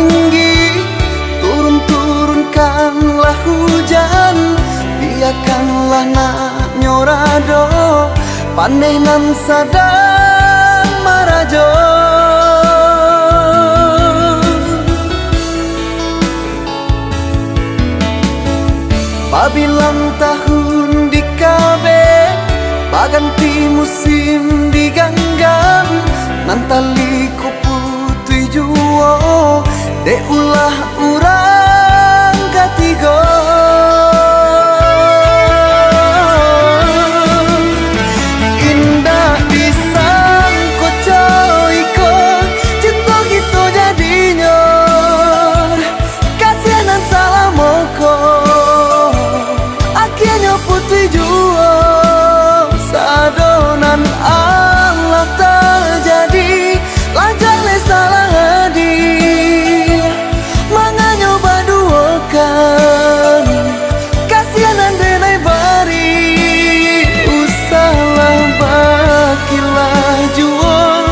tinggi, turun-turunkanlah hujan, biarkanlah nak nyorado, panenan sadang marajo. Pabilang tahun di kabe, baganti musim diganggan, nantali ko putui juo, de ulah urang katigo. Indah pisang ko coiko, cinta gitu jadinya, kasihanan salamoko, akhirnya putui juo, sadonan Allah terjadi, lancar le salah hadir, manganya baduakan, kasihanan denai bari, usahlah bakilah jual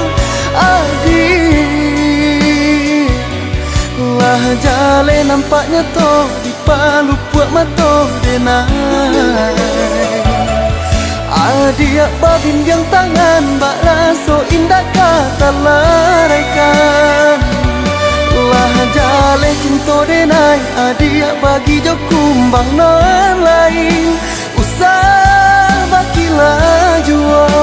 adik, lah jale nampaknya toh di palu puak mato denai. Adia babin yang tangan, bak raso indah kata laraikan, lah jale cinta denai, adia bagi jo kumbang non lain, usah bakilah jual.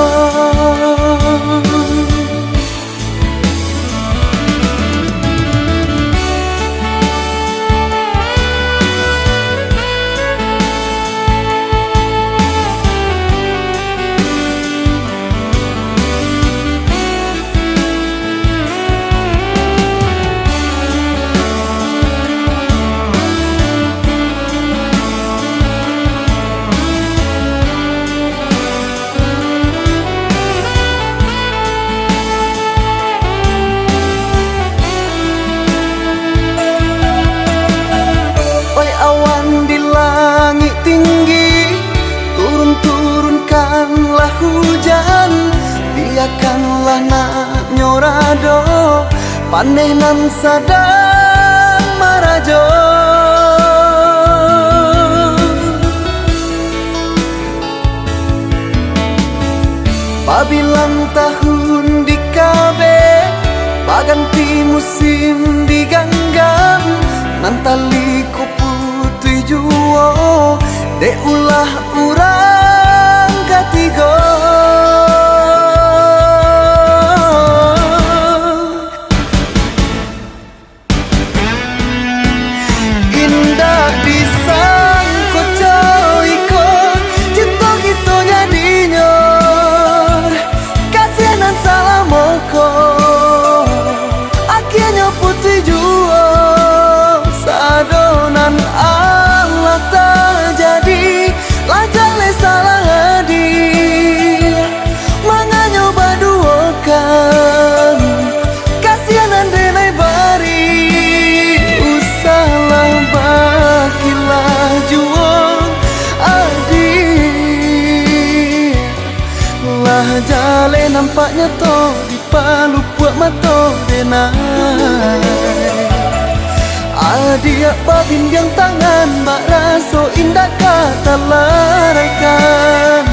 Tinggi, turun-turunkanlah hujan, biarkanlah nak nyorado, panenan sadang marajo. Pabilang tahun di kabe, baganti musim diganggan, nantali ko putui juo, de ulah urang katigo. Indah pisang ko coiko, cinta gitu jadinya, kasihanan salamoko, akhirnya putui juo, sadonan Allah terjadi, lancar le salah hadir, manganya baduakan, kasihanan denai bari, usahlah bakilah jual adik, lah jale nampaknya toh di palu puak mato denai. Adia babin yang tangan, bak raso indah kata laraikan,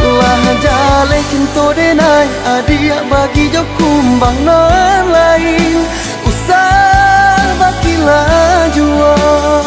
lah jale cinta denai, adia bagi jo kumbang non lain, usah bakilah jual.